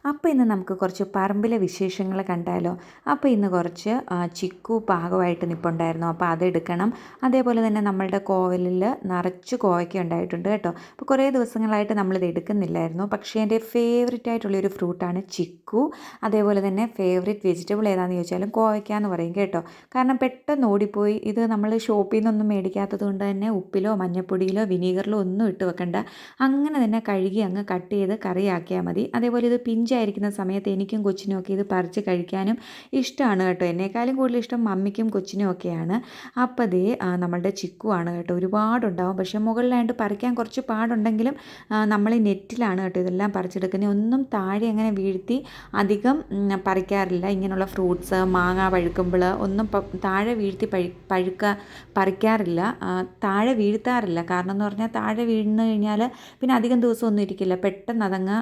അപ്പോൾ ഇന്ന് നമുക്ക് കുറച്ച് പറമ്പിലെ വിശേഷങ്ങൾ കണ്ടാലോ. അപ്പോൾ ഇന്ന് കുറച്ച് ചിക്കു പാകമായിട്ട് നിൽപ്പുണ്ടായിരുന്നു. അപ്പോൾ അതെടുക്കണം. അതേപോലെ തന്നെ നമ്മളുടെ കോവലിൽ നിറച്ച് കോവയ്ക്ക ഉണ്ടായിട്ടുണ്ട് കേട്ടോ. അപ്പോൾ കുറേ ദിവസങ്ങളായിട്ട് നമ്മളിത് എടുക്കുന്നില്ലായിരുന്നു. പക്ഷേ എൻ്റെ ഫേവററ്റ് ആയിട്ടുള്ളൊരു ഫ്രൂട്ടാണ് ചിക്കു. അതേപോലെ തന്നെ ഫേവററ്റ് വെജിറ്റബിൾ ഏതാണെന്ന് ചോദിച്ചാലും കോവയ്ക്ക എന്ന് പറയും കേട്ടോ. കാരണം പെട്ടെന്ന് ഓടിപ്പോയി ഇത് നമ്മൾ ഷോപ്പിൽ നിന്നൊന്നും മേടിക്കാത്തത് കൊണ്ട് തന്നെ ഉപ്പിലോ മഞ്ഞൾപ്പൊടിയിലോ വിനീഗറിലോ ഒന്നും ഇട്ട് വെക്കണ്ട. അങ്ങനെ തന്നെ കഴുകി അങ്ങ് കട്ട് ചെയ്ത് കറിയാക്കിയാൽ മതി. അതേപോലെ ഇത് പിഞ്ചായിരിക്കുന്ന സമയത്ത് എനിക്കും കൊച്ചിനും ഒക്കെ ഇത് പറിച്ച് കഴിക്കാനും ഇഷ്ടമാണ് കേട്ടോ. എന്നേക്കാളും കൂടുതൽ ഇഷ്ടം മമ്മിക്കും കൊച്ചിനും ഒക്കെയാണ്. അപ്പോൾ ദേ നമ്മളുടെ ചിക്കു ആണ് കേട്ടോ. ഒരുപാടുണ്ടാവും. പക്ഷേ മുകളിലായിട്ട് പറിക്കാൻ കുറച്ച് പാടുണ്ടെങ്കിലും നമ്മൾ നെറ്റിലാണ് കേട്ടോ ഇതെല്ലാം പറിച്ചെടുക്കുന്നത്. ഒന്നും താഴെ അങ്ങനെ വീഴ്ത്തി അധികം പറിക്കാറില്ല. ഇങ്ങനെയുള്ള ഫ്രൂട്ട്സ് മാങ്ങ പഴുക്കുമ്പോൾ ഒന്നും താഴെ വീഴ്ത്തി പറിക്കാറില്ല. താഴെ വീഴ്ത്താറില്ല. കാരണം എന്ന് പറഞ്ഞാൽ താഴെ വീഴുന്നു കഴിഞ്ഞാൽ പിന്നെ അധികം ദിവസമൊന്നും ഇരിക്കില്ല, പെട്ടെന്ന് അതങ്ങ്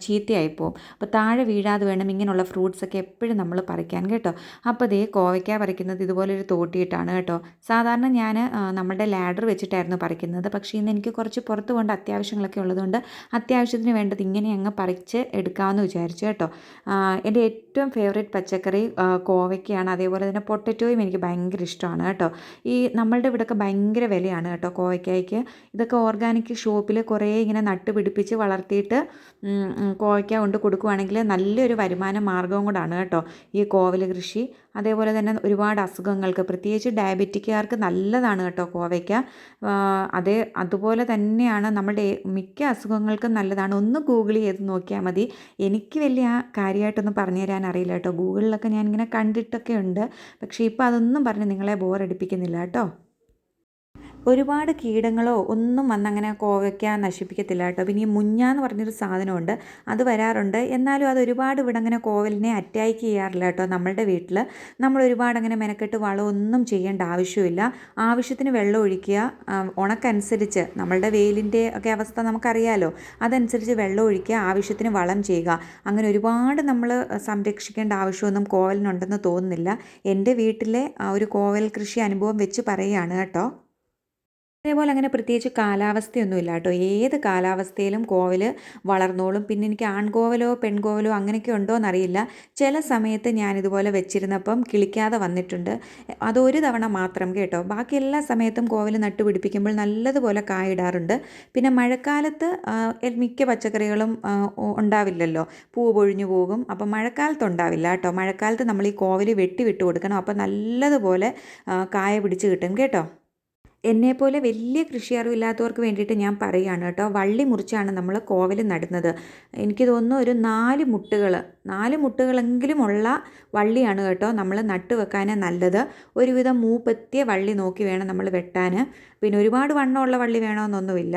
ചീത്തയായിപ്പോവും. അപ്പോൾ താഴെ വീഴാതെ വേണം ഇങ്ങനെയുള്ള ഫ്രൂട്ട്സൊക്കെ എപ്പോഴും നമ്മൾ പറിക്കാൻ കേട്ടോ. അപ്പോൾ ദേ കോവയ്ക്ക പറിക്കുന്നത് ഇതുപോലൊരു തോട്ടിയിട്ടാണ് കേട്ടോ. സാധാരണ ഞാൻ നമ്മുടെ ലാഡർ വെച്ചിട്ടായിരുന്നു പറിക്കുന്നത്. പക്ഷേ ഇന്ന് എനിക്ക് കുറച്ച് പുറത്ത് കൊണ്ട് അത്യാവശ്യങ്ങളൊക്കെ ഉള്ളതുകൊണ്ട് അത്യാവശ്യത്തിന് വേണ്ടത് ഇങ്ങനെ അങ്ങ് പറിച്ച് എടുക്കാമെന്ന് വിചാരിച്ചു കേട്ടോ. എൻ്റെ ഏറ്റവും ഫേവറേറ്റ് പച്ചക്കറി കോവയ്ക്കയാണ്. അതേപോലെ തന്നെ പൊട്ടറ്റോയും എനിക്ക് ഭയങ്കര ഇഷ്ടമാണ് കേട്ടോ. ഈ നമ്മളുടെ ഇവിടെയൊക്കെ ഭയങ്കര വിലയാണ് കേട്ടോ കോവയ്ക്കായ്ക്ക്. ഇതൊക്കെ ഓർഗാനിക് ഷോപ്പിൽ കുറേ ഇങ്ങനെ നട്ടുപിടിപ്പിച്ച് വളർത്തിയിട്ട് കോവയ്ക്ക കൊണ്ട് കൊടുക്കുകയാണെങ്കിൽ നല്ലൊരു വരുമാന മാർഗ്ഗവും കൂടാണ് കേട്ടോ ഈ കോവൽ കൃഷി. അതേപോലെ തന്നെ ഒരുപാട് അസുഖങ്ങൾക്ക്, പ്രത്യേകിച്ച് ഡയബറ്റിക്കാർക്ക് നല്ലതാണ് കേട്ടോ കോവയ്ക്ക. അതുപോലെ തന്നെയാണ് നമ്മുടെ മിക്ക അസുഖങ്ങൾക്കും നല്ലതാണ്. ഒന്ന് ഗൂഗിൾ ചെയ്ത് നോക്കിയാൽ മതി. എനിക്ക് വലിയ കാര്യമായിട്ടൊന്നും പറഞ്ഞു തരാൻ അറിയില്ല കേട്ടോ. ഗൂഗിളിലൊക്കെ ഞാനിങ്ങനെ കണ്ടിട്ടൊക്കെ ഉണ്ട്. പക്ഷേ ഇപ്പോൾ അതൊന്നും പറഞ്ഞ് നിങ്ങളെ ബോറടിപ്പിക്കുന്നില്ല കേട്ടോ. ഒരുപാട് കീടങ്ങളോ ഒന്നും വന്നങ്ങനെ കോവയ്ക്ക നശിപ്പിക്കത്തില്ല കേട്ടോ. പിന്നെ ഈ മുഞ്ഞ എന്ന് പറഞ്ഞൊരു സാധനമുണ്ട്, അത് വരാറുണ്ട്. എന്നാലും അത് ഒരുപാട് ഇവിടെ അങ്ങനെ കോവലിനെ അറ്റാക്ക് ചെയ്യാറില്ല കേട്ടോ. നമ്മളുടെ വീട്ടിൽ നമ്മൾ ഒരുപാട് അങ്ങനെ മെനക്കെട്ട് വളമൊന്നും ചെയ്യേണ്ട ആവശ്യമില്ല. ആവശ്യത്തിന് വെള്ളം ഒഴിക്കുക. ഉണക്കനുസരിച്ച് നമ്മളുടെ വെയിലിൻ്റെ ഒക്കെ അവസ്ഥ നമുക്കറിയാലോ, അതനുസരിച്ച് വെള്ളം ഒഴിക്കുക, ആവശ്യത്തിന് വളം ചെയ്യുക. അങ്ങനെ ഒരുപാട് നമ്മൾ സംരക്ഷിക്കേണ്ട ആവശ്യമൊന്നും കോവലിനുണ്ടെന്ന് തോന്നുന്നില്ല. എൻ്റെ വീട്ടിലെ ഒരു കോവൽ കൃഷി അനുഭവം വെച്ച് പറയുകയാണ് കേട്ടോ. അതേപോലെ അങ്ങനെ പ്രത്യേകിച്ച് കാലാവസ്ഥയൊന്നുമില്ല കേട്ടോ. ഏത് കാലാവസ്ഥയിലും കോവൽ വളർന്നോളും. പിന്നെ എനിക്ക് ആൺകോവലോ പെൺകോവലോ അങ്ങനെയൊക്കെ ഉണ്ടോ എന്നറിയില്ല. ചില സമയത്ത് ഞാനിതുപോലെ വെച്ചിരുന്നപ്പം കിളിക്കാതെ വന്നിട്ടുണ്ട്. അതൊരു തവണ മാത്രം കേട്ടോ. ബാക്കി എല്ലാ സമയത്തും കോവൽ നട്ടുപിടിപ്പിക്കുമ്പോൾ നല്ലതുപോലെ കായിടാറുണ്ട്. പിന്നെ മഴക്കാലത്ത് മിക്ക പച്ചക്കറികളും ഉണ്ടാവില്ലല്ലോ, പൂ പൊഴിഞ്ഞു പോകും. അപ്പം മഴക്കാലത്ത് ഉണ്ടാവില്ല കേട്ടോ. മഴക്കാലത്ത് നമ്മൾ ഈ കോവൽ വിട്ട് കൊടുക്കണം. അപ്പോൾ നല്ലതുപോലെ കായ പിടിച്ച് കിട്ടും കേട്ടോ. എന്നെപ്പോലെ വലിയ കൃഷി അറിവില്ലാത്തവർക്ക് വേണ്ടിയിട്ട് ഞാൻ പറയുകയാണ് കേട്ടോ. വള്ളി മുറിച്ചാണ് നമ്മൾ കോവൽ നടുന്നത്. എനിക്ക് തോന്നുന്നു ഒരു 4 മുട്ടുകളെങ്കിലും ഉള്ള വള്ളിയാണ് കേട്ടോ നമ്മൾ നട്ട് വെക്കാൻ നല്ലത്. ഒരുവിധം മൂപ്പെത്തിയ വള്ളി നോക്കി വേണം നമ്മൾ വെട്ടാൻ. പിന്നെ ഒരുപാട് വണ്ണമുള്ള വള്ളി വേണമെന്നൊന്നുമില്ല.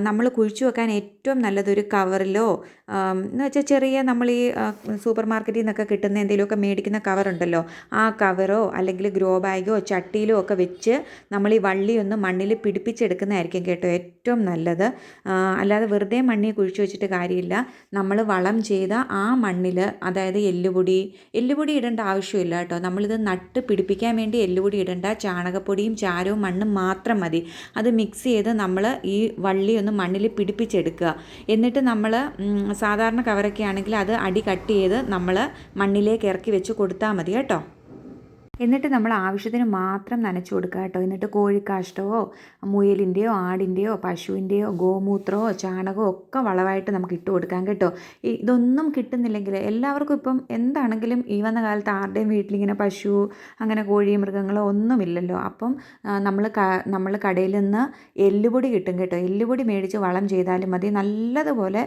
നമ്മൾ കുഴിച്ചു വെക്കാൻ ഏറ്റവും നല്ലത് ഒരു കവറിലോ എന്ന് വെച്ചാൽ ചെറിയ നമ്മൾ ഈ സൂപ്പർ മാർക്കറ്റിൽ നിന്നൊക്കെ കിട്ടുന്ന എന്തെങ്കിലുമൊക്കെ മേടിക്കുന്ന കവറുണ്ടല്ലോ, ആ കവറോ അല്ലെങ്കിൽ ഗ്രോ ബാഗോ ചട്ടിയിലോ ഒക്കെ വെച്ച് നമ്മൾ ഈ വള്ളി ഒന്ന് മണ്ണിൽ പിടിപ്പിച്ചെടുക്കുന്നതായിരിക്കും കേട്ടോ ഏറ്റവും നല്ലത്. അല്ലാതെ വെറുതെ മണ്ണിൽ കുഴിച്ചു വെച്ചിട്ട് കാര്യമില്ല. നമ്മൾ വളം ചെയ്ത ആ മണ്ണിൽ, അതായത് എല്ലുപൊടി ഇടേണ്ട ആവശ്യമില്ല കേട്ടോ. നമ്മളിത് നട്ട് പിടിപ്പിക്കാൻ വേണ്ടി എല്ലുപൊടി ഇടേണ്ട. ചാണകപ്പൊടിയും ചാരവും മണ്ണും മാത്രം മതി. അത് മിക്സ് ചെയ്ത് നമ്മൾ ഈ വള്ളി ഒന്ന് മണ്ണിൽ പിടിപ്പിച്ചെടുക്കുക. എന്നിട്ട് നമ്മൾ സാധാരണ കവറൊക്കെ ആണെങ്കിൽ അത് അടി കട്ട് ചെയ്ത് നമ്മൾ മണ്ണിലേക്ക് ഇറക്കി വെച്ച് കൊടുത്താൽ മതി കേട്ടോ. എന്നിട്ട് നമ്മൾ ആവശ്യത്തിന് മാത്രം നനച്ചു കൊടുക്കുക കേട്ടോ. എന്നിട്ട് കോഴിക്കാഷ്ടമോ മുയലിൻ്റെയോ ആടിൻ്റെയോ പശുവിൻ്റെയോ ഗോമൂത്രമോ ചാണകമോ ഒക്കെ വളമായിട്ട് നമുക്ക് ഇട്ട് കൊടുക്കാം കേട്ടോ. ഇതൊന്നും കിട്ടുന്നില്ലെങ്കിൽ എല്ലാവർക്കും ഇപ്പം എന്താണെങ്കിലും ഈ വന്ന കാലത്ത് ആരുടെയും വീട്ടിലിങ്ങനെ പശു അങ്ങനെ കോഴി മൃഗങ്ങളോ ഒന്നുമില്ലല്ലോ. അപ്പം നമ്മൾ കടയിൽ നിന്ന് എല്ലുപൊടി കിട്ടും കേട്ടോ. എല്ലുപൊടി മേടിച്ച് വളം ചെയ്താലും മതി. നല്ലതുപോലെ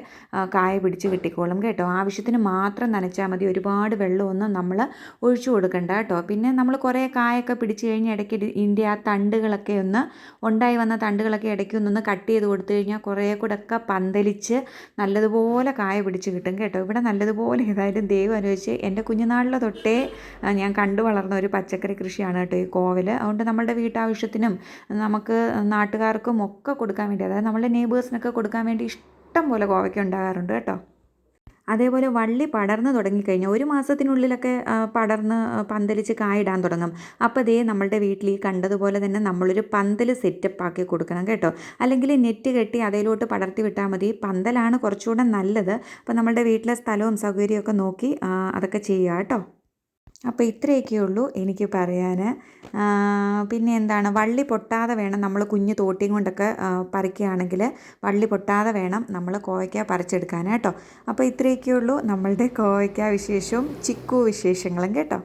കായ പിടിച്ച് കിട്ടിക്കോളും കേട്ടോ. ആവശ്യത്തിന് മാത്രം നനച്ചാൽ മതി. ഒരുപാട് വെള്ളമൊന്നും നമ്മൾ ഒഴിച്ചു കൊടുക്കണ്ട കേട്ടോ. പിന്നെ നമ്മൾ കുറേ കായൊക്കെ പിടിച്ച് കഴിഞ്ഞ് ഇടയ്ക്ക് ഇതിൻ്റെ ആ തണ്ടുകളൊക്കെ ഉണ്ടായി വന്ന തണ്ടുകളൊക്കെ ഇടയ്ക്ക് ഒന്ന് കട്ട് ചെയ്ത് കൊടുത്തു കഴിഞ്ഞാൽ കുറേ കൂടെ ഒക്കെ പന്തലിച്ച് നല്ലതുപോലെ കായ പിടിച്ച് കിട്ടും കേട്ടോ. ഇവിടെ നല്ലതുപോലെ ഏതായാലും ദൈവം അനുവദിച്ച് എൻ്റെ കുഞ്ഞുനാളിൽ തൊട്ടേ ഞാൻ കണ്ടു വളർന്ന ഒരു പച്ചക്കറി കൃഷിയാണ് കേട്ടോ ഈ കോവൽ. അതുകൊണ്ട് നമ്മളുടെ വീട്ടാവശ്യത്തിനും നമുക്ക് നാട്ടുകാർക്കും ഒക്കെ കൊടുക്കാൻ വേണ്ടി, അതായത് നമ്മളുടെ നെയ്ബേഴ്സിനൊക്കെ കൊടുക്കാൻ വേണ്ടി ഇഷ്ടം പോലെ കോവയ്ക്ക ഉണ്ടാകാറുണ്ട് കേട്ടോ. അതേപോലെ വള്ളി പടർന്ന് തുടങ്ങിക്കഴിഞ്ഞാൽ 1 മാസത്തിനുള്ളിലൊക്കെ പടർന്ന് പന്തലിച്ച് കായിടാൻ തുടങ്ങും. അപ്പോൾ ദേ നമ്മളുടെ വീട്ടിൽ ഈ കണ്ടതുപോലെ തന്നെ നമ്മളൊരു പന്തൽ സെറ്റപ്പ് ആക്കി കൊടുക്കണം കേട്ടോ. അല്ലെങ്കിൽ നെറ്റ് കെട്ടി അതിലോട്ട് പടർത്തി വിട്ടാൽ മതി. പന്തലാണ് കുറച്ചുകൂടെ നല്ലത്. അപ്പോൾ നമ്മളുടെ വീട്ടിലെ സ്ഥലവും സൗകര്യമൊക്കെ നോക്കി അതൊക്കെ ചെയ്യുക കേട്ടോ. അപ്പോൾ ഇത്രയൊക്കെ ഉള്ളൂ എനിക്ക് പറയാൻ. പിന്നെ എന്താണ്, വള്ളി പൊട്ടാതെ വേണം നമ്മൾ കുഞ്ഞു തോട്ടിയും കൊണ്ടൊക്കെ പറിക്കുകയാണെങ്കിൽ വള്ളി പൊട്ടാതെ വേണം നമ്മൾ കോവയ്ക്ക പറിച്ചെടുക്കാൻ കേട്ടോ. അപ്പോൾ ഇത്രയൊക്കെ ഉള്ളൂ നമ്മളുടെ കോവയ്ക്ക വിശേഷവും ചിക്കു വിശേഷങ്ങളും കേട്ടോ.